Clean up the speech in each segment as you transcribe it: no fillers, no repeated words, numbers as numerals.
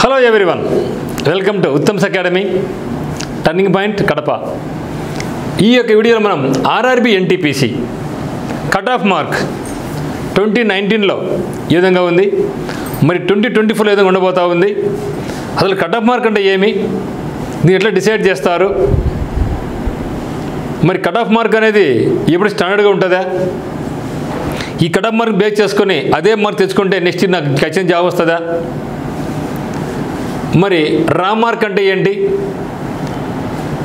Hello everyone, welcome to Uttam's academy turning point Kadapa. ఈ యొక్క వీడియోలో మనం RRB NTPC cut off mark 2019లో ఏ విధంగా ఉంది, మరి 2024లో ఏ విధంగా ఉండబోతా ఉంది, అసలు కట్ ఆఫ్ మార్క్ అంటే ఏమి, దీన్ని ఎట్లా డిసైడ్ చేస్తారు, మరి కట్ ఆఫ్ మార్క్ అనేది ఎప్పుడు స్టాండర్డ్గా ఉంటుందా, ఈ కట్ ఆఫ్ మార్క్ బేస్ చేసుకొని అదే మార్క్ తెచ్చుకుంటే నెక్స్ట్ నాకు ఖచ్చితంగా జాబ్ వస్తుందా, మరి రా మార్క్ అంటే ఏంటి,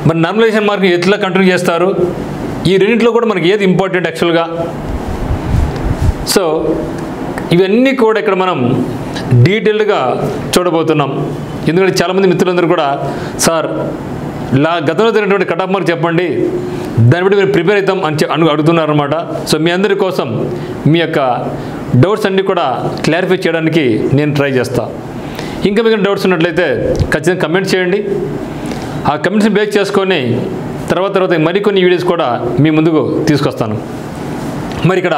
మరి నార్మలైజేషన్ మార్క్ ఎట్లా కంటిన్యూ చేస్తారు, ఈ రెండింటిలో కూడా మనకి ఏది ఇంపార్టెంట్ యాక్చువల్గా. సో ఇవన్నీ కూడా ఇక్కడ మనం డీటెయిల్డ్గా చూడబోతున్నాం. ఎందుకంటే చాలామంది మిత్రులందరూ కూడా సార్ గతంలో జరిగినటువంటి కట్ ఆఫ్ మార్క్ చెప్పండి, దాన్ని బట్టి మీరు ప్రిపేర్ అవుతాం అని అడుగుతున్నారు అనమాట. సో మీ అందరి కోసం మీ యొక్క డౌట్స్ అన్నీ కూడా క్లారిఫై చేయడానికి నేను ట్రై చేస్తాను. ఇంకా మీకు డౌట్స్ ఉన్నట్లయితే ఖచ్చితంగా కమెంట్ చేయండి. ఆ కమెంట్స్ని బేస్ చేసుకొని తర్వాత మరికొన్ని వీడియోస్ కూడా మీ ముందుకు తీసుకొస్తాను. మరి ఇక్కడ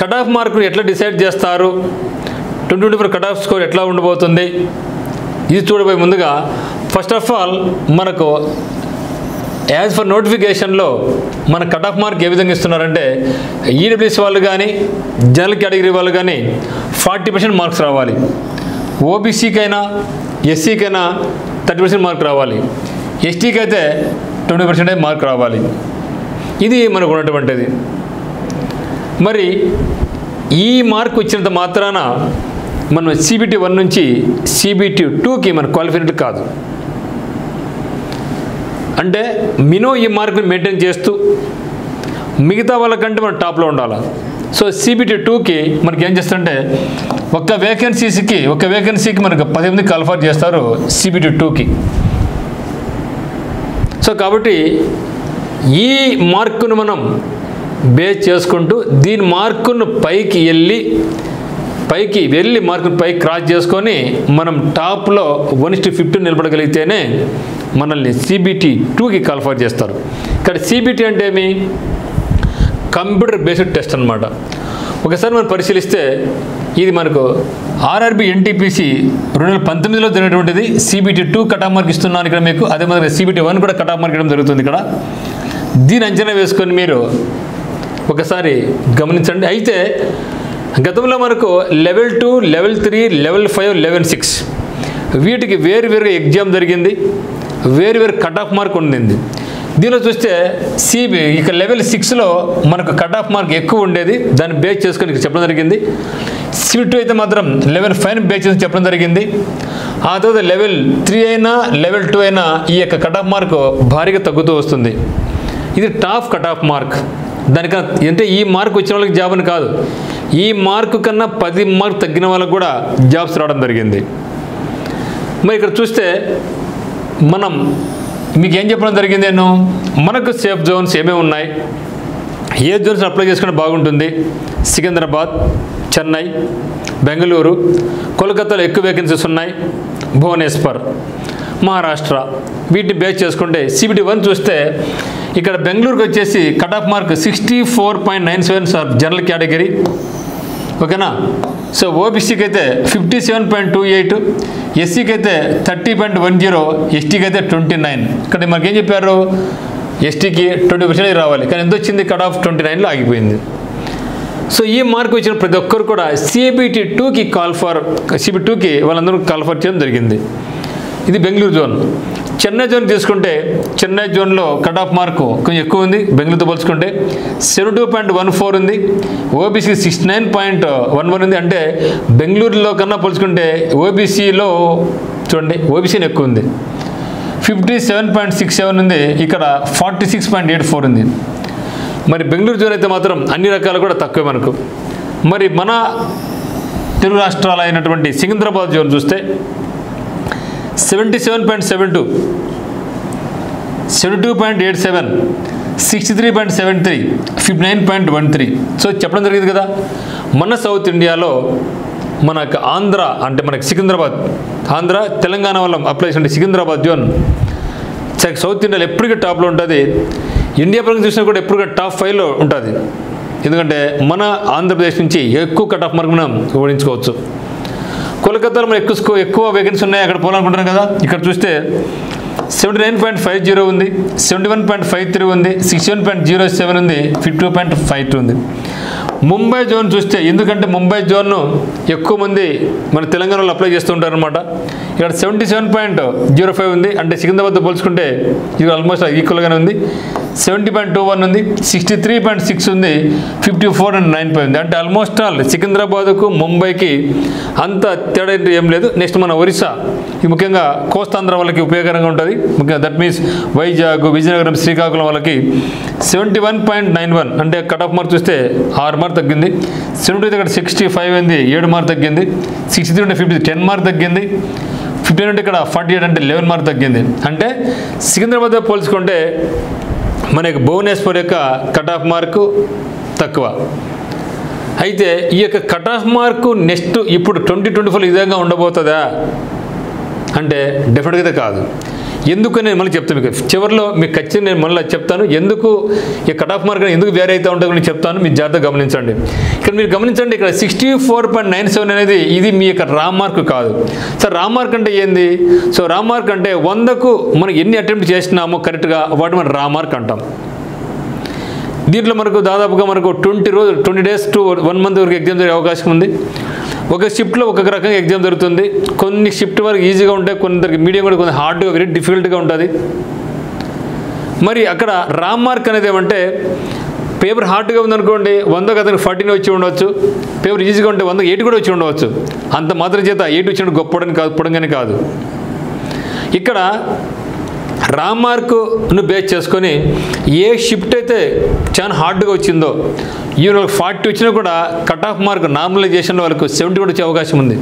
కట్ ఆఫ్ మార్కును ఎట్లా డిసైడ్ చేస్తారు, 2024 కట్ ఆఫ్ స్కోర్ ఎట్లా ఉండబోతుంది, ఇది చూడబోయే ముందుగా ఫస్ట్ ఆఫ్ ఆల్ మనకు యాజ్ ఫర్ నోటిఫికేషన్లో మన కట్ ఆఫ్ మార్క్ ఏ విధంగా ఇస్తున్నారంటే, ఈడబ్ల్యూఎస్ వాళ్ళు కానీ జనరల్ కేటగిరీ వాళ్ళు కానీ 40% మార్క్స్ రావాలి, ఓబీసీకైనా ఎస్సీకైనా 30% మార్క్ రావాలి, ఎస్టీకి అయితే 20% మార్క్ రావాలి. ఇది మనకు ఉన్నటువంటిది. మరి ఈ మార్క్ వచ్చినంత మాత్రాన మనం CBT 1 నుంచి CBT 2కి మనం క్వాలిఫైడ్ కాదు. అంటే మినిమం ఈ మార్కుని మెయింటైన్ చేస్తూ మిగతా వాళ్ళకంటే మనం టాప్లో ఉండాలి. సో CBT 2కి మనకి ఏం చేస్తుంటే ఒక్క వేకెన్సీకి మనకు 18 క్వాలిఫై చేస్తారు CBT 2కి. సో కాబట్టి ఈ మార్కును మనం బేస్ చేసుకుంటూ దీని మార్కును పైకి వెళ్ళి మార్కును పైకి క్రాస్ చేసుకొని మనం టాప్లో 1:50 నిలబడగలిగితేనే మనల్ని CBT 2కి క్వాలిఫై చేస్తారు. ఇక్కడ CBT అంటే ఏమి, కంప్యూటర్ బేస్డ్ టెస్ట్ అనమాట. ఒకసారి మనం పరిశీలిస్తే ఇది మనకు ఆర్ఆర్బి ఎన్టీపీసీ 2019లో జరిగినటువంటిది. CBT 2 కట్ ఆఫ్ మార్క్ ఇస్తున్నాను ఇక్కడ మీకు, అదే మాదిరిగా CBT 1 కూడా కట్ ఆఫ్ మార్క్ ఇవ్వడం జరుగుతుంది ఇక్కడ. దీని అంచనా వేసుకొని మీరు ఒకసారి గమనించండి. అయితే గతంలో మనకు లెవెల్ 2, లెవెల్ 3, లెవెల్ 5, లెవెల్ 6 వీటికి వేరువేరుగా ఎగ్జామ్ జరిగింది, వేరువేరు కట్ ఆఫ్ మార్క్ ఉండింది. దీనిలో చూస్తే ఇక లెవెల్ 6లో మనకు కట్ ఆఫ్ మార్క్ ఎక్కువ ఉండేది, దాన్ని బేస్ చేసుకొని చెప్పడం జరిగింది. CBT 2 అయితే మాత్రం లెవెల్ 5 బేస్ చేసుకొని చెప్పడం జరిగింది. ఆ తర్వాత లెవెల్ 3 అయినా లెవెల్ 2 అయినా ఈ యొక్క కట్ ఆఫ్ మార్క్ భారీగా తగ్గుతూ వస్తుంది. ఇది టాప్ కట్ ఆఫ్ మార్క్. దానికన్నా అంటే ఈ మార్క్ వచ్చిన వాళ్ళకి జాబ్ అని కాదు, ఈ మార్కు కన్నా 10 మార్క్ తగ్గిన వాళ్ళకు కూడా జాబ్స్ రావడం జరిగింది. మరి ఇక్కడ చూస్తే మనం మీకు ఏం చెప్పడం జరిగింది, మనకు సేఫ్ జోన్స్ ఏమేమి ఉన్నాయి, ఏ జోన్స్ అప్లై చేసుకుంటే బాగుంటుంది, సికింద్రాబాద్, చెన్నై, బెంగళూరు, కోల్కతాలో ఎక్కువ వేకెన్సీస్ ఉన్నాయి, భువనేశ్వర్, మహారాష్ట్ర, వీటిని బేస్ చేసుకుంటే CBT 1 చూస్తే ఇక్కడ బెంగళూరుకి వచ్చేసి cut off mark 64.97 sir general category, ఓకేనా. సో ఓబీసీకి అయితే 57.28, ఎస్సీకి అయితే 30.10, ఎస్టీకి అయితే 29. ఇక్కడ మనకి ఏం చెప్పారు, ఎస్టీకి 20% రావాలి, కానీ ఎంత వచ్చింది, కట్ ఆఫ్ 29లో ఆగిపోయింది. సో ఈ మార్క్ వచ్చిన ప్రతి ఒక్కరు కూడా CBT 2కి వాళ్ళందరూ క్వాలిఫై చేయడం జరిగింది. ఇది బెంగళూరు జోన్. చెన్నై జోన్ తీసుకుంటే చెన్నై జోన్లో కట్ ఆఫ్ మార్కు కొంచెం ఎక్కువ ఉంది, బెంగళూరుతో పోల్చుకుంటే 72.14 ఉంది, ఓబీసీ 69.11 ఉంది. అంటే బెంగళూరులో కన్నా పోల్చుకుంటే ఓబీసీలో చూడండి ఓబీసీని ఎక్కువ ఉంది, 57.67 ఉంది, ఇక్కడ 46.84 ఉంది. మరి బెంగళూరు జోన్ అయితే మాత్రం అన్ని రకాలు కూడా తక్కువే మనకు. మరి మన తెలుగు రాష్ట్రాలు అయినటువంటి సికింద్రాబాద్ జోన్ చూస్తే 77.72, 72.87, 63.73, 59.13. సో చెప్పడం జరిగింది కదా. మన సౌత్ ఇండియాలో మనకు ఆంధ్ర అంటే మనకి సికింద్రాబాద్, ఆంధ్ర తెలంగాణ వల్ల అప్లై చేసిన సికింద్రాబాద్ జోన్ సౌత్ ఇండియాలో ఎప్పటికీ టాప్లో ఉంటుంది. ఇండియా పరంగా చూసినా కూడా ఎప్పుడు టాప్ 5లో ఉంటుంది. ఎందుకంటే మన ఆంధ్రప్రదేశ్ నుంచి ఎక్కువ కట్ ఆఫ్ మార్క్ మనం ఓడించుకోవచ్చు. కోల్కతాలో మనం ఎక్కువ వేకెన్సీ ఉన్నాయి, అక్కడ పోవాలనుకుంటున్నాం కదా. ఇక్కడ చూస్తే 79.50 ఉంది, 71.53 ఉంది, 61.07 ఉంది, 52.52 ఉంది. ముంబై జోన్ చూస్తే, ఎందుకంటే ముంబై జోన్ను ఎక్కువ మంది మన తెలంగాణలో అప్లై చేస్తూ ఉంటారు అనమాట. ఇక్కడ 77.05 ఉంది, అంటే సికింద్రాబాద్తో పోల్చుకుంటే ఇది ఆల్మోస్ట్ ఈక్వల్గానే ఉంది. 70.21 ఉంది, 63.6 ఉంది, 54.95 ఉంది. అంటే ఆల్మోస్ట్ ఆల్ సికింద్రాబాద్కు ముంబైకి అంత తేడా ఏం లేదు. నెక్స్ట్ మన ఒరిస్సా, ఇది ముఖ్యంగా కోస్తాంధ్ర వాళ్ళకి ఉపయోగకరంగా ఉంటుంది. ముఖ్యంగా దట్ మీన్స్ వైజాగ్, విజయనగరం, శ్రీకాకుళం వాళ్ళకి 71.91, అంటే కట్ ఆఫ్ మార్క్ చూస్తే 6 మార్క్ తగ్గింది. 70 ఇక్కడ 65 అయింది, 7 మార్క్ తగ్గింది. 63 అంటే 50 10 మార్క్ తగ్గింది. 15 అంటే ఇక్కడ 48 అంటే 11 మార్క్ తగ్గింది. అంటే సికింద్రాబాద్తో పోల్చుకుంటే మనకి భువనేశ్వర్ యొక్క కట్ ఆఫ్ మార్కు తక్కువ. అయితే ఈ యొక్క కట్ ఆఫ్ మార్కు నెక్స్ట్ ఇప్పుడు 2024 ఈ విధంగా ఉండబోతుందా అంటే డెఫినెట్గా అయితే కాదు. ఎందుకు నేను మళ్ళీ చెప్తాను మీకు చివరిలో, మీకు ఖచ్చితంగా నేను మళ్ళీ చెప్తాను ఎందుకు ఈ కట్ ఆఫ్ మార్క్ ఎందుకు వేరే అయితే ఉంటుందో నేను చెప్తాను. మీరు జాగ్రత్తగా గమనించండి. ఇక్కడ మీరు గమనించండి, ఇక్కడ 64.97 అనేది ఇది మీ యొక్క రా మార్క్ కాదు. సార్ రా మార్క్ అంటే ఏంది? సో రా మార్క్ అంటే 100కు మనం ఎన్ని అటెంప్ట్ చేసినామో కరెక్ట్గా వాటి మనం రా మార్క్ అంటాం. దీంట్లో మనకు దాదాపుగా మనకు 20 days to 1 month వరకు ఎగ్జామ్ జరిగే అవకాశం ఉంది. ఒక షిఫ్ట్లో ఒక్కొక్క రకంగా ఎగ్జామ్ జరుగుతుంది. కొన్ని షిఫ్ట్ వరకు ఈజీగా ఉంటాయి, కొందరికి మీడియం కూడా కొంచెం హార్డ్గా వెరీ డిఫికల్ట్గా ఉంటుంది. మరి అక్కడ రా మార్క్ అనేది ఏమంటే పేపర్ హార్డ్గా ఉందనుకోండి 100కి అతనికి 14 వచ్చి ఉండవచ్చు, పేపర్ ఈజీగా ఉంటే 100కి 8 కూడా వచ్చి ఉండవచ్చు. అంత మాత్రం చేత 8 వచ్చినట్టు గొప్పడని కాదు, పొడంగానే కాదు. ఇక్కడ రా మార్కును బేస్ చేసుకొని ఏ షిఫ్ట్ అయితే చాలా హార్డ్గా వచ్చిందో ఈవెన్ వాళ్ళకి 40 వచ్చినా కూడా కట్ ఆఫ్ మార్క్ నార్మలైజేషన్లో వాళ్ళకు 70 కూడా వచ్చే అవకాశం ఉంది.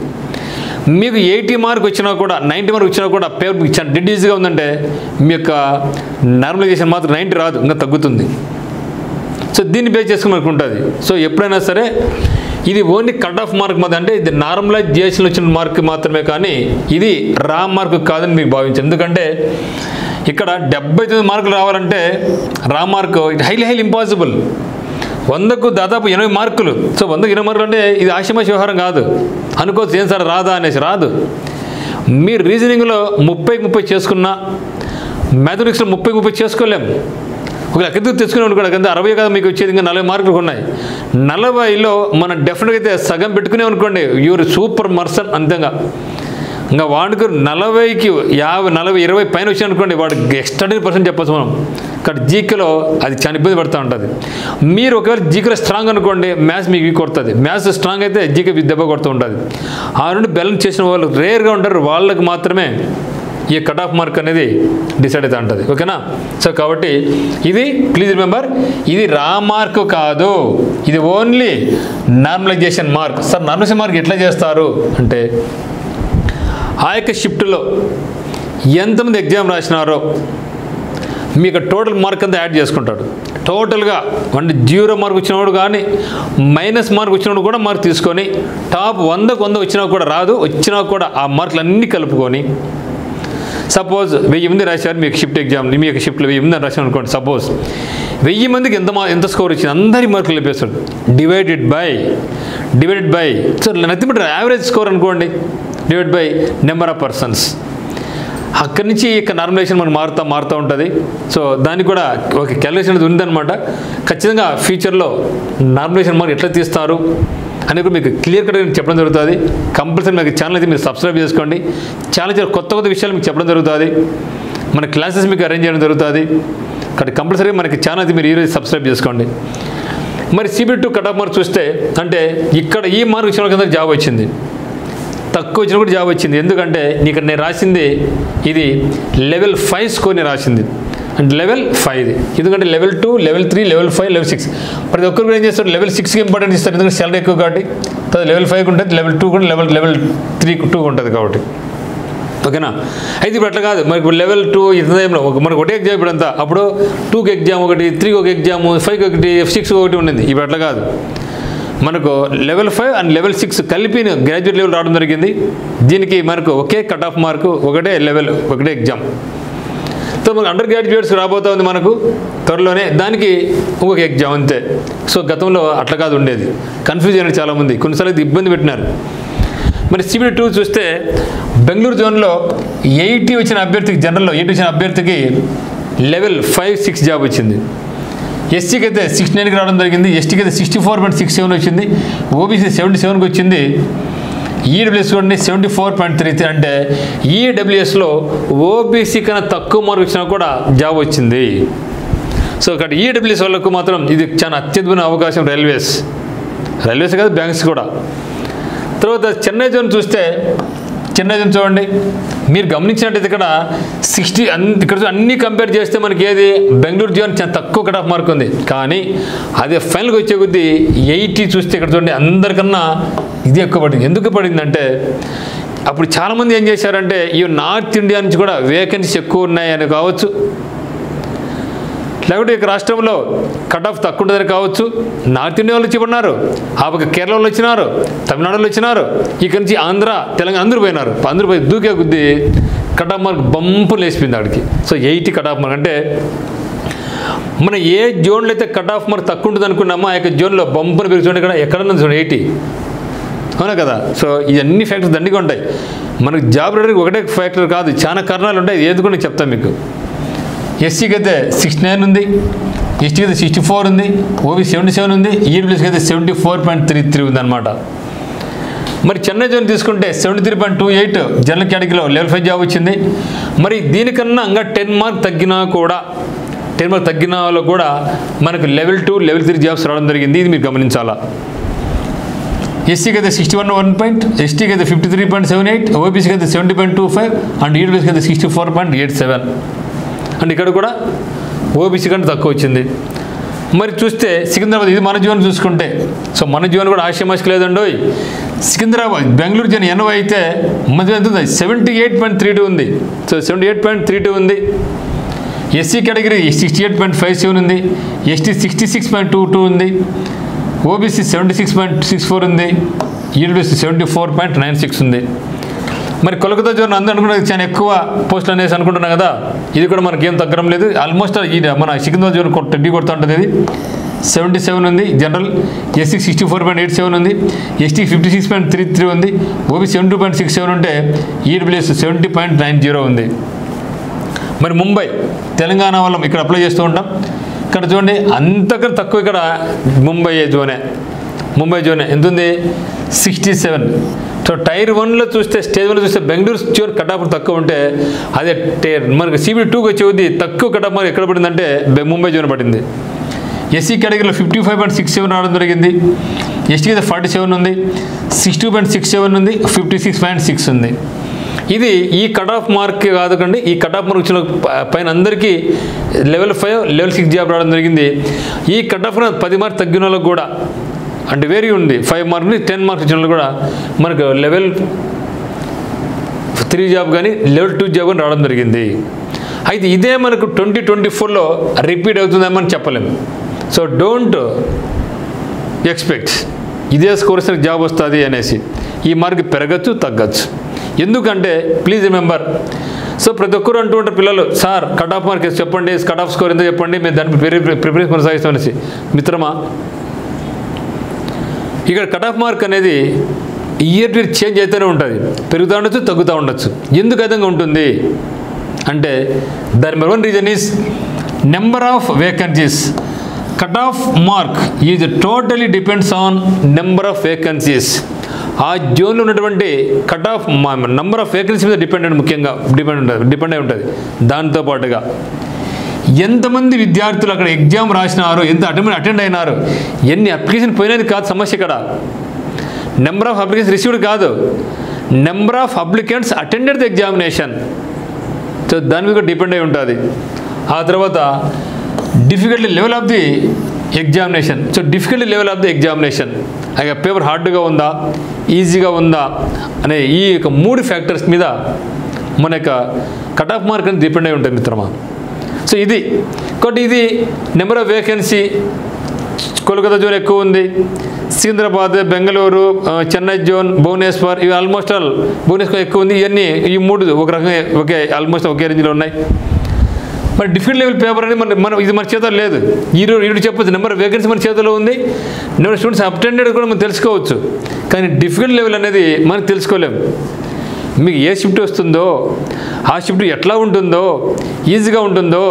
మీకు 80 మార్క్ వచ్చినా కూడా 90 మార్క్ వచ్చినా కూడా పేపర్ చాలా డెడ్ ఈజీగా ఉందంటే మీ యొక్క నార్మలైజేషన్ మాత్రం 90 రాదు, ఇంకా తగ్గుతుంది. సో దీన్ని బేస్ చేసుకుని మనకు ఉంటుంది. సో ఎప్పుడైనా సరే ఇది ఓన్లీ కట్ ఆఫ్ మార్క్ మాత్రం, అంటే ఇది నార్మలైజేషన్ వచ్చిన మార్క్ మాత్రమే, కానీ ఇది రా మార్క్ కాదని మీకు భావించారు. ఎందుకంటే ఇక్కడ 79 మార్కులు రావాలంటే రా మార్క్ ఇట్ హైలీ ఇంపాసిబుల్. 100కు దాదాపు 80 మార్కులు. సో 100కు 20 మార్కులు అంటే ఇది ఆషామాషి వ్యవహారం కాదు. అనుకోవచ్చు ఏం సార్ రాదా అనేసి, రాదు. మీరు రీజనింగ్లో 30 చేసుకున్నా మ్యాథమెటిక్స్లో 30 చేసుకోలేము. ఒక లెక్క తెచ్చుకునే కూడా కదా 60 కదా మీకు వచ్చేది, ఇంకా 40 మార్కులు ఉన్నాయి. 40లో మనం డెఫినెట్గా అయితే సగం పెట్టుకునే అనుకోండి యూర్ సూపర్ మర్సన్. అంతేగా ఇంకా వాడికి 40కి 50, 40, 20 పైన వచ్చి అనుకోండి వాడికి ఎక్స్ట్రాడినరీ పర్సెంట్ చెప్పచ్చు మనం. కాబట్టి జీకేలో అది చాలా ఇబ్బంది పడుతూ ఉంటుంది. మీరు ఒకవేళ జీకేలో స్ట్రాంగ్ అనుకోండి మ్యాథ్స్ మీకు వీక్ కొడుతుంది. మ్యాథ్స్ స్ట్రాంగ్ అయితే జీకే దెబ్బ కొడుతూ ఉంటుంది. ఆ నుండి బ్యాలెన్స్ చేసిన వాళ్ళు రేర్గా ఉంటారు, వాళ్ళకి మాత్రమే ఈ కట్ ఆఫ్ మార్క్ అనేది డిసైడ్ అవుతూ ఉంటుంది. ఓకేనా? సో కాబట్టి ఇది ప్లీజ్ రిమెంబర్, ఇది రా మార్క్ కాదు, ఇది only normalisation mark. Sir normalisation mark ఎట్లా చేస్తారు అంటే ఆ యొక్క షిఫ్ట్లో ఎంతమంది ఎగ్జామ్ రాసినారో మీకు టోటల్ మార్క్ అంతా యాడ్ చేసుకుంటాడు. టోటల్గా అంటే 0 మార్క్ వచ్చినవాడు కానీ మైనస్ మార్క్ వచ్చినప్పుడు కూడా మార్క్ తీసుకొని టాప్ 100కు 100 వచ్చినా కూడా రాదు, వచ్చినా కూడా ఆ మార్కులు అన్నీ కలుపుకొని సపోజ్ 1000 మంది రాశారు మీకు షిఫ్ట్ ఎగ్జామ్, మీ యొక్క షిఫ్ట్లో 1000 మంది రాశారు అనుకోండి. సపోజ్ 1000 మందికి ఎంత స్కోర్ వచ్చింది అందరి మార్కులు లేపేస్తాడు. Divided by so nothing but average score అనుకోండి, divide by number of persons. అక్కడి నుంచి ఇక నార్మలైజేషన్ మనకు మారుతూ ఉంటుంది. సో దానికి కూడా ఒక క్యాలిక్యులేషన్ అనేది ఉందన్నమాట. ఖచ్చితంగా ఫ్యూచర్లో నార్మలైజేషన్ మార్క్ ఎట్లా తీస్తారు అనేది కూడా మీకు క్లియర్ కట్గా చెప్పడం జరుగుతుంది. కంపల్సరీ మీకు ఛానల్ అయితే మీరు సబ్స్క్రైబ్ చేసుకోండి. చాలా కొత్త విషయాలు మీకు చెప్పడం జరుగుతుంది. మన క్లాసెస్ మీకు అరేంజ్ చేయడం జరుగుతుంది. కాబట్టి కంపల్సరీ మనకి ఛానల్ అయితే మీరు ఈరోజు సబ్స్క్రైబ్ చేసుకోండి. మరి CBT 2 కట్ ఆఫ్ మార్క్ చూస్తే అంటే ఇక్కడ ఈ మార్క్ ఇచ్చిన కింద జాబ్ వచ్చింది, తక్కువ వచ్చినా కూడా జాబ్ వచ్చింది. ఎందుకంటే ఇక్కడ నేను రాసింది ఇది లెవెల్ 5 స్కోర్ని రాసింది, అంటే లెవెల్ 5. ఎందుకంటే లెవెల్ 2, లెవెల్ 3, లెవెల్ 5, లెవెల్ 6 ప్రతి ఒక్కరు కూడా ఏం చేస్తారు లెవెల్ 6కి ఇంపార్టెంట్ ఇస్తారు. ఎందుకంటే శాలరీ ఎక్కువ కాబట్టి. తర్వాత లెవెల్ 5 ఉంటుంది, లెవెల్ 2 కూడా లెవెల్ 3 ఉంటుంది కాబట్టి. ఓకేనా? అయితే ఇప్పుడు అట్లా కాదు, మనకి లెవెల్ 2 ఇంతలో మనకు ఒకటే ఎగ్జామ్ ఇప్పుడు అంతా. అప్పుడు 2కి ఎగ్జామ్ ఒకటి, 3కి ఒక ఎగ్జామ్, 5కి ఒకటి, 6కి ఒకటి ఉండింది. ఇప్పుడు అట్లా కాదు, మనకు లెవెల్ 5 అండ్ లెవెల్ 6 కలిపి గ్రాడ్యుయేట్ లెవెల్ రావడం జరిగింది. దీనికి మనకు ఒకే కట్ ఆఫ్ మార్కు, ఒకటే లెవెల్, ఒకటే ఎగ్జామ్. సో మనకు అండర్ గ్రాడ్యుయేట్స్ రాబోతా ఉంది మనకు త్వరలోనే, దానికి ఇంకొక ఎగ్జామ్ అంతే. సో గతంలో అట్లా కాదు ఉండేది, కన్ఫ్యూజ్ అయినది చాలామంది, కొన్నిసార్లు ఇబ్బంది పెట్టినారు. మరి CBT 2 చూస్తే బెంగళూరు జోన్లో 80 వచ్చిన అభ్యర్థికి, జనరల్లో 80 వచ్చిన అభ్యర్థికి లెవెల్ 5-6 జాబ్ వచ్చింది. ఎస్సీకి అయితే 69కి రావడం జరిగింది, ఎస్టీకి అయితే 64.67 వచ్చింది, ఓబీసీ 77కి వచ్చింది, ఈడబ్ల్యూఎస్ చూడండి 74.33. అంటే ఈడబ్ల్యూఎస్లో ఓబీసీ కన్నా తక్కువ మార్కు వచ్చినా కూడా జాబ్ వచ్చింది. సో ఇక్కడ ఈడబ్ల్యూఎస్ వాళ్ళకు మాత్రం ఇది చాలా అత్యద్భుతమైన అవకాశం. రైల్వేస్ కాదు, బ్యాంక్స్ కూడా. తర్వాత చెన్నై జోన్ చూస్తే, చెన్నై జోన్ చూడండి, మీరు గమనించినట్టయితే ఇక్కడ 60 ఇక్కడ అన్నీ కంపేర్ చేస్తే మనకి ఏది బెంగళూరు జోన్ చాలా తక్కువ కట్ ఆఫ్ మార్క్ ఉంది. కానీ అదే ఫైనల్గా వచ్చే కొద్దీ 80 చూస్తే ఇక్కడ చూడండి అందరికన్నా ఇది ఎక్కువ పడింది. ఎందుకు పడిందంటే అప్పుడు చాలామంది ఏం చేశారంటే ఈ నార్త్ ఇండియా నుంచి కూడా వేకెన్సీస్ ఎక్కువ ఉన్నాయని కావచ్చు, లేకపోతే ఇక రాష్ట్రంలో కట్ ఆఫ్ తక్కువ ఉంటుందని కావచ్చు. నార్త్ ఇండియా వాళ్ళు వచ్చి ఉన్నారు, ఆ పక్క కేరళ వాళ్ళు వచ్చినారు, తమిళనాడులో వచ్చినారు, ఇక్కడి నుంచి ఆంధ్ర, తెలంగాణ అందరూ పోయినారు. అందరూ పోయి దూకే కొద్దీ కట్ ఆఫ్ మార్క్ బంపులు వేసిపోయింది అక్కడికి. సో 80 కట్ ఆఫ్ మార్క్ అంటే మన ఏ జోన్లో అయితే కట్ ఆఫ్ మార్క్ తక్కువ ఉంటుంది అనుకున్నామో ఆ యొక్క జోన్లో బంపులు పెరిగి చూడండి, ఇక్కడ ఎక్కడన్నా చూడండి 80, అవునా కదా. సో ఇవన్నీ ఫ్యాక్టర్స్ దండిగా ఉంటాయి. మనకు జాబ్ రావడానికి ఒకటే ఫ్యాక్టర్ కాదు, చాలా కారణాలు ఉంటాయి. ఏది కూడా నేను చెప్తాను మీకు. ఎస్సీకి అయితే 69 ఉంది, ఎస్టీకి అయితే 64 ఉంది, ఓబీసీ 77 ఉంది, ఈడబ్ల్యూఎస్కి అయితే 74.33 ఉంది అనమాట. మరి చెన్నై జోన్ తీసుకుంటే 73.28 జనరల్ కేటగిరీలో లెవెల్ 5 జాబ్ వచ్చింది. మరి దీనికన్నా ఇంకా 10 మార్క్ తగ్గినా కూడా, 10 మార్క్ తగ్గిన వాళ్ళు కూడా మనకు లెవెల్ 2, లెవెల్ 3 జాబ్స్ రావడం జరిగింది. ఇది మీరు గమనించాలా. ఎస్సీకి అయితే 61 పాయింట్, ఎస్టీకి అయితే 53.78, ఓబీసీకి అయితే 70.25 అండ్ ఈడబ్ల్యూఎస్కి అయితే 64.87. అండ్ ఇక్కడ కూడా ఓబీసీ కంటే తక్కువ వచ్చింది. మరి చూస్తే సికింద్రాబాద్, ఇది మన జోన్ చూసుకుంటే, సో మన జోన్ కూడా ఆశమాషకి లేదండి. సికింద్రాబాద్ బెంగళూరు జోన్ 80 అయితే మన జోన్ ఎంత ఉంది 78.32 ఉంది. సో 78.32 ఉంది. ఎస్సీ కేటగిరీ 68.57 ఉంది, ఎస్టీ 66.22 ఉంది, ఓబీసీ 76.64 ఉంది, ఈడబ్ల్యూఎస్ 74.96 ఉంది. మరి కోల్కతా జోన్ అందరూ అనుకున్నది చాలా ఎక్కువ పోస్టులు అనేసి అనుకుంటున్నాం కదా, ఇది కూడా మనకి ఏం తగ్గడం లేదు. ఆల్మోస్ట్ మన సికింద్రాబాద్ జోన్ కొడుతూ ఉంటుంది. ఇది 77 ఉంది జనరల్, ఎస్సీ 64.87 ఉంది, ఎస్టీ 56.33 ఉంది, ఓబీసీ 72.67 ఉంటే ఈడబ్ల్యూఎస్ 70.90 ఉంది. మరి ముంబై, తెలంగాణ వాళ్ళం ఇక్కడ అప్లై చేస్తూ ఉంటాం. ఇక్కడ చూడండి అంతకన్నా తక్కువ ఇక్కడ ముంబై జోనే ఎంత ఉంది 67. సో టైర్ 1లో చూస్తే, స్టేజ్ 1లో చూస్తే బెంగళూరు జోన్ కట్ ఆఫ్ తక్కువ ఉంటే అదే మనకి CBT 2కి వచ్చేది తక్కువ కట్ ఆఫ్ మార్క్ ఎక్కడ పడిందంటే ముంబై జోన్ పడింది. ఎస్సీ కేటగిరీలో 55.67 రావడం జరిగింది, ఎస్టీకి అయితే 47 ఉంది, 62.67 ఉంది, 56.6 ఉంది. ఇది ఈ కట్ ఆఫ్ మార్క్ కాదు కండి, ఈ కట్ ఆఫ్ మార్క్ వచ్చిన పైన అందరికీ లెవెల్ 5, లెవెల్ 6 జాబ్ రావడం జరిగింది. ఈ కట్ ఆఫ్ 10 మార్క్ తగ్గిన వాళ్ళకి కూడా అంటే వేరీ ఉంది. 5 మార్క్ నుంచి 10 మార్క్స్ వచ్చిన వాళ్ళు కూడా మనకు లెవెల్ 3 జాబ్ కానీ లెవెల్ 2 జాబ్ కానీ రావడం జరిగింది. అయితే ఇదే మనకు 2024లో రిపీట్ అవుతుందేమని చెప్పలేము. సో డోంట్ ఎక్స్పెక్ట్ ఇదే స్కోర్స్ జాబ్ వస్తుంది అనేసి. ఈ మార్క్ పెరగచ్చు, తగ్గచ్చు. ఎందుకంటే ప్లీజ్ రిమెంబర్, సో ప్రతి ఒక్కరు అంటూ ఉంటారు పిల్లలు, సార్ కట్ ఆఫ్ మార్క్ చెప్పండి, కట్ ఆఫ్ స్కోర్ ఎంత చెప్పండి, మేము దానికి ప్రిపరేషన్ కొనసాగిస్తాం అనేసి. మిత్రమా, ఇక్కడ కట్ ఆఫ్ మార్క్ అనేది ఇయర్ టు చేంజ్ అవుతూనే ఉంటుంది, పెరుగుతూ ఉండొచ్చు, తగ్గుతూ ఉండొచ్చు. ఎందుకు విధంగా ఉంటుంది అంటే దాని number 1 reason is number of vacancies. Cut off mark is totally depends on number of vacancies. ఆ జోన్లో ఉన్నటువంటి cut off number of vacancy మీద ముఖ్యంగా డిపెండ్ అయి ఉంటుంది. దాంతోపాటుగా ఎంతమంది విద్యార్థులు అక్కడ ఎగ్జామ్ రాసినారు, ఎంత అటెండ్ అయినారు, ఎన్ని అప్లికేషన్ పోయినది కాదు సమస్య. ఇక్కడ నెంబర్ ఆఫ్ అప్లికేషన్ రిసీవ్డ్ కాదు, number of applicants attended the examination. So దాని మీద డిపెండ్ అయి ఉంటుంది. ఆ తర్వాత difficulty level of the examination. So difficulty level of the examination, ఆ పేపర్ హార్డ్గా ఉందా, ఈజీగా ఉందా అనే ఈ యొక్క 3 ఫ్యాక్టర్స్ మీద మన యొక్క కట్ ఆఫ్ మార్క్ అనేది డిపెండ్ అయి ఉంటుంది మిత్రమా. సో ఇది కాబట్టి ఇది number of vacancy Kolkata zone ఎక్కువ ఉంది, సికింద్రాబాద్, బెంగళూరు, చెన్నై జోన్, భువనేశ్వర్, ఇవి ఆల్మోస్ట్ ఆల్ భువనేశ్వర్ ఎక్కువ ఉంది. ఇవన్నీ ఈ 3 ఒక రకంగా ఆల్మోస్ట్ ఒకే రేంజ్లో ఉన్నాయి. మరి డిఫికల్ట్ లెవెల్ పేపర్ అనేది ఇది మన చేతిలో లేదు. ఈరోజు చెప్పొచ్చు నెంబర్ ఆఫ్ వేకెన్సీ మన చేతిలో ఉంది, నెంబర్ ఆఫ్ స్టూడెంట్స్ అటెండెడ్ కూడా మనం తెలుసుకోవచ్చు. కానీ డిఫికల్ట్ లెవెల్ అనేది మనం తెలుసుకోలేము. మీకు ఏ షిఫ్ట్ వస్తుందో, ఆ షిఫ్ట్ ఎట్లా ఉంటుందో, ఈజీగా ఉంటుందో,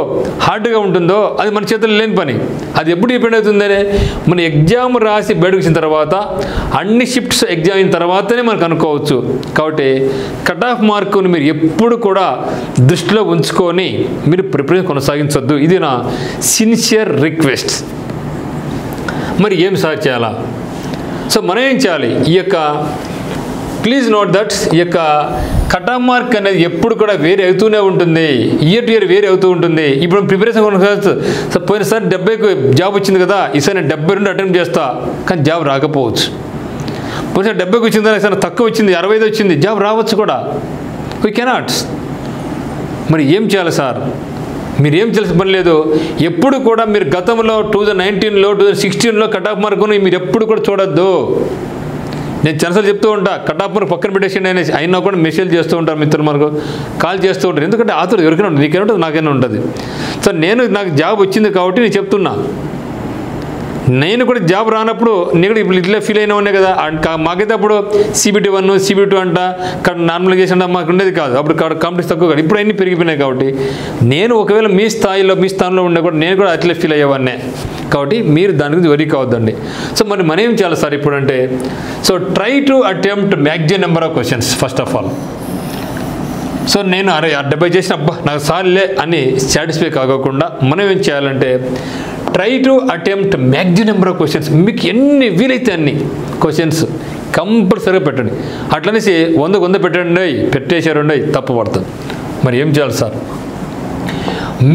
హార్డ్గా ఉంటుందో అది మన చేతుల్లో లేని పని. అది ఎప్పుడు డిపెండ్ అవుతుందనే మన ఎగ్జామ్ రాసి బయటకు వచ్చిన తర్వాత అన్ని షిఫ్ట్స్ ఎగ్జామ్ అయిన తర్వాతనే మనకు అనుకోవచ్చు. కాబట్టి కట్ ఆఫ్ మార్కుని మీరు ఎప్పుడు కూడా దృష్టిలో ఉంచుకొని మీరు ప్రిపరేషన్ కొనసాగించొద్దు. ఇది నా సిన్సియర్ రిక్వెస్ట్. మరి ఏం సార్ చేయాలా? సో మనం ఏం చేయాలి? ఈ యొక్క ప్లీజ్ నోట్ దట్ ఈ యొక్క కట్ ఆఫ్ మార్క్ అనేది ఎప్పుడు కూడా వేరే అవుతూనే ఉంటుంది, ఇయర్ టు ఇయర్ వేరే అవుతూ ఉంటుంది. ఇప్పుడు ప్రిపరేషన్ కొనసాగచ్చు. సో పోయినసారి 70కు జాబ్ వచ్చింది కదా, ఈసారి నేను 72 అటెంప్ట్ చేస్తా, కానీ జాబ్ రాకపోవచ్చు. పోయినసారి 70కి వచ్చింది, ఈసారి తక్కువ వచ్చింది, 65 వచ్చింది, జాబ్ రావచ్చు కూడా. We cannot. మరి ఏం చేయాలి సార్? మీరు ఏం తెలిసి పని లేదు. ఎప్పుడు కూడా మీరు గతంలో 2019లో 2016లో కట్ ఆఫ్ మార్కుని మీరు ఎప్పుడు కూడా చూడొద్దు. నేను చాలాసార్లు చెప్తూ ఉంటా, కట్ ఆఫ్ మార్క్ పక్కన పెట్టేసి అనేసి అయినా కూడా మెసేజ్ చేస్తూ ఉంటారు, మిత్రులు మనకు కాల్ చేస్తూ ఉంటారు. ఎందుకంటే ఆతురు ఎవరికైనా ఉంటుంది, నీకైనా ఉంటుంది, నాకైనా ఉంటుంది. సో నాకు జాబ్ వచ్చింది కాబట్టి నేను చెప్తున్నా. నేను కూడా జాబ్ రానప్పుడు నేను కూడా ఇప్పుడు ఇట్లా ఫీల్ అయినా ఉన్నాయి కదా. మాకైతే అప్పుడు CBT 1 CBT 2 అంట నార్మలైజేషన్ మాకు ఉండేది కాదు. అప్పుడు కాంపిటీషన్ తక్కువ కాదు. ఇప్పుడు అన్నీ పెరిగిపోయినాయి. కాబట్టి నేను ఒకవేళ మీ స్థానంలో ఉండే కూడా నేను కూడా అట్లే ఫీల్ అయ్యేవాడినే. కాబట్టి మీరు దాని గురించి వరీ కావద్దండి. సో మరి మనం ఏం చేయాలి సార్ ఇప్పుడు అంటే, so try to attempt maximum number of questions first of all. So నేను 70 చేసిన నాకు సార్లే అని సాటిస్ఫై కాకుండా మనం ఏం చేయాలంటే try to attempt maximum number of questions. మీకు ఎన్ని వీలైతే అన్ని క్వశ్చన్స్ కంపల్సరీగా పెట్టండి. అట్లనేసి 100 పెట్టేశారండి తప్పు పడుతుంది. మరి ఏం చేయాలి సార్?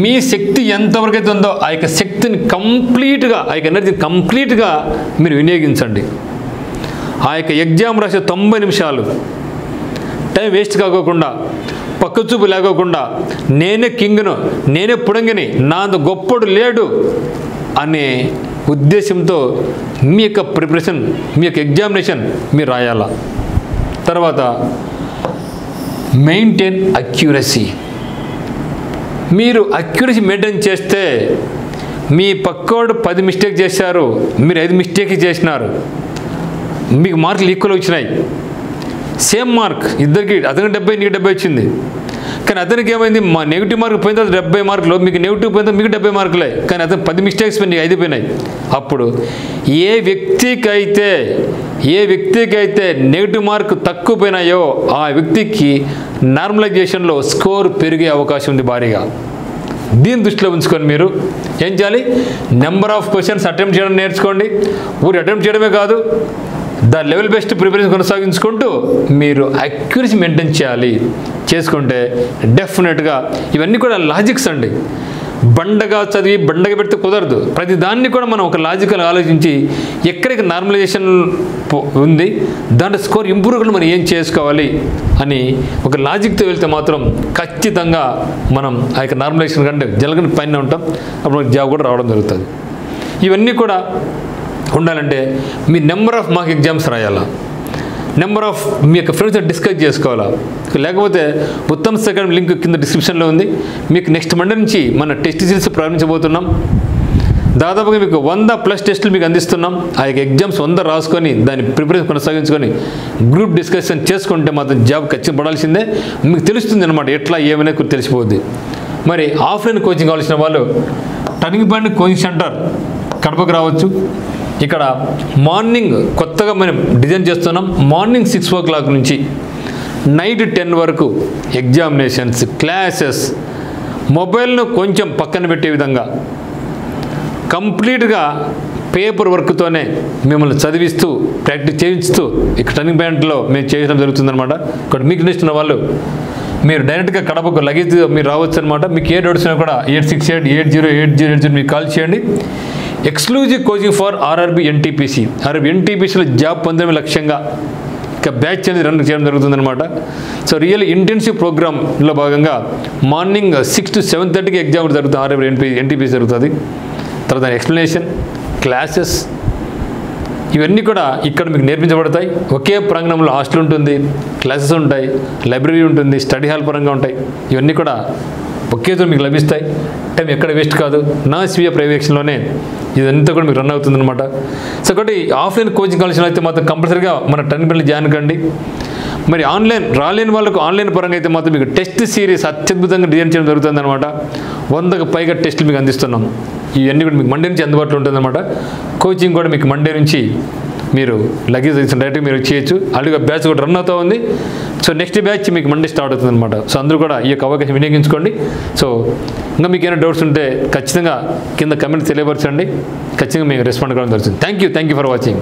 మీ శక్తి ఎంతవరకు అయితే ఉందో ఆ యొక్క శక్తిని కంప్లీట్గా, ఆ యొక్క ఎనర్జీని కంప్లీట్గా మీరు వినియోగించండి. ఆ యొక్క ఎగ్జామ్ రాసే 90 నిమిషాలు టైం వేస్ట్ కాకోకుండా, పక్కచూపు లేకోకుండా, నేనే కింగ్ను, నేనే పుడంగిని, నా అంత గొప్పడు లేడు అనే ఉద్దేశంతో మీ యొక్క ప్రిపరేషన్, మీ యొక్క ఎగ్జామినేషన్ మీరు రాయాలా. తర్వాత మెయింటైన్ అక్యురసీ. మీరు అక్యురసీ మెయింటైన్ చేస్తే మీ పక్కోడు 10 మిస్టేక్ చేశారు, మీరు 5 మిస్టేక్ చేసినారు, మీకు మార్కులు ఈక్వల్ వచ్చినాయి. సేమ్ మార్క్ ఇద్దరికి, అతనికి 70 నీకు 70 వచ్చింది. కానీ అతనికి ఏమైంది, మా నెగిటివ్ మార్క్ పోయిన తర్వాత 70 మార్కులు, మీకు నెగిటివ్ పోయిన తర్వాత మీకు 70 మార్కులే. కానీ అతను 10 మిస్టేక్స్ పోయి 5 పోయినాయి. అప్పుడు ఏ వ్యక్తికి అయితే నెగిటివ్ మార్క్ తక్కువ పోయినాయో ఆ వ్యక్తికి నార్మలైజేషన్లో స్కోర్ పెరిగే అవకాశం ఉంది భారీగా. దీన్ని దృష్టిలో ఉంచుకొని మీరు ఏం చేయాలి? నెంబర్ ఆఫ్ క్వశ్చన్స్ అటెంప్ట్ చేయడం నేర్చుకోండి. ఊరు అటెంప్ట్ చేయడమే కాదు, ద లెవెల్ బెస్ట్ ప్రిపరేషన్ కొనసాగించుకుంటూ మీరు అక్యురసీ మెయింటైన్ చేయాలి. చేసుకుంటే డెఫినెట్గా ఇవన్నీ కూడా లాజిక్స్ అండి. బండగా చదివి బండగా పెడితే కుదరదు. ప్రతి దాన్ని కూడా మనం ఒక లాజికల్ ఆలోచించి ఎక్కడికి నార్మలైజేషన్ ఉంది, దాంట్లో స్కోర్ ఇంప్రూవ్ కూడా మనం ఏం చేసుకోవాలి అని ఒక లాజిక్తో వెళ్తే మాత్రం ఖచ్చితంగా మనం ఆ యొక్క నార్మలైజేషన్ కంటే జలగని పైన ఉంటాం. అప్పుడు మనకి జాబ్ కూడా రావడం జరుగుతుంది. ఇవన్నీ కూడా ఉండాలంటే మీ నెంబర్ ఆఫ్ మార్క్ ఎగ్జామ్స్ రాయాలా, నెంబర్ ఆఫ్ మీ యొక్క ఫ్రెండ్స్తో డిస్కస్ చేసుకోవాలా. లేకపోతే ఉత్తమ్ అకాడమీ లింక్ కింద డిస్క్రిప్షన్లో ఉంది. మీకు నెక్స్ట్ మండే నుంచి మన టెస్ట్ సిరీస్ ప్రారంభించబోతున్నాం. దాదాపుగా మీకు 100+ టెస్టులు మీకు అందిస్తున్నాం. ఆ యొక్క ఎగ్జామ్స్ 100 రాసుకొని దాన్ని ప్రిపరేషన్ కొనసాగించుకొని గ్రూప్ డిస్కషన్ చేసుకుంటే మాత్రం జాబ్ ఖచ్చితంగా పడాల్సిందే. మీకు తెలుస్తుంది అనమాట ఎట్లా ఏమైనా తెలిసిపోద్ది. మరి ఆఫ్లైన్ కోచింగ్ కావాల్సిన వాళ్ళు టర్నింగ్ పాయింట్ కోచింగ్ సెంటర్ కడపకు రావచ్చు. ఇక్కడ మార్నింగ్ కొత్తగా మనం డిజైన్ చేస్తున్నాం. మార్నింగ్ 6 o'clock నుంచి నైట్ 10 వరకు ఎగ్జామినేషన్స్, క్లాసెస్, మొబైల్ను కొంచెం పక్కన పెట్టే విధంగా కంప్లీట్గా పేపర్ వర్క్తోనే మిమ్మల్ని చదివిస్తూ ప్రాక్టీస్ చేయిస్తూ ఇక్కడ టర్నింగ్ పాయింట్లో మేము చేయడం జరుగుతుందన్నమాట. ఇక్కడ మీకు ఇష్టం వాళ్ళు మీరు డైరెక్ట్గా కడపకు లగేజ్ మీరు రావచ్చు అనమాట. మీకు ఏ డౌట్స్ ఉన్నా కూడా 8688080880 మీకు కాల్ చేయండి. Exclusive coaching for RRB NTPC. RRB NTPCలో జాబ్ పొందడమే లక్ష్యంగా ఇక బ్యాచ్ అనేది రన్ చేయడం జరుగుతుందన్నమాట. సో రియల్ ఇంటెన్సివ్ ప్రోగ్రాంలో భాగంగా మార్నింగ్ 6 to 7:30కి ఎగ్జామ్ జరుగుతుంది. RRB NTPC జరుగుతుంది. తర్వాత ఎక్స్ప్లెనేషన్, క్లాసెస్ ఇవన్నీ కూడా ఇక్కడ మీకు నేర్పించబడతాయి. ఒకే ప్రాంగణంలో హాస్టల్ ఉంటుంది, క్లాసెస్ ఉంటాయి, లైబ్రరీ ఉంటుంది, స్టడీ హాల్ పరంగా ఉంటాయి. ఇవన్నీ కూడా ఒకే రోజు మీకు లభిస్తాయి. టైం ఎక్కడ వేస్ట్ కాదు. నా స్వీయ పర్యవేక్షణలోనే ఇదంతా కూడా మీకు రన్ అవుతుందన్నమాట. సో ఒకటి ఆఫ్లైన్ కోచింగ్ కావాల్సిన అయితే మాత్రం కంపల్సరీగా మన టర్నిబిల్ని జాయిన్ కండి. మరి ఆన్లైన్ రాలేని వాళ్ళకు ఆన్లైన్ పరంగా అయితే మాత్రం మీకు టెస్ట్ సిరీస్ అత్యద్భుతంగా డిజైన్ చేయడం జరుగుతుంది అనమాట. 100కు పైగా టెస్టులు మీకు అందిస్తున్నాం. ఇవన్నీ కూడా మీకు మండే నుంచి అందుబాటులో ఉంటుందన్నమాట. కోచింగ్ కూడా మీకు మండే నుంచి మీరు లగేజ్ డైరెక్ట్గా మీరు చేయొచ్చు. ఆల్రెడీ బ్యాచ్ కూడా రన్ అవుతూ ఉంది. సో నెక్స్ట్ బ్యాచ్ మీకు మండే స్టార్ట్ అవుతుంది అనమాట. సో అందరూ కూడా ఈ యొక్క అవకాశం వినియోగించుకోండి. సో ఇంకా మీకు ఏమైనా డౌట్స్ ఉంటే ఖచ్చితంగా కింద కమెంట్ తెలియపరచండి. ఖచ్చితంగా మీకు రెస్పాండ్ కావడం జరుగుతుంది. Thank you for watching.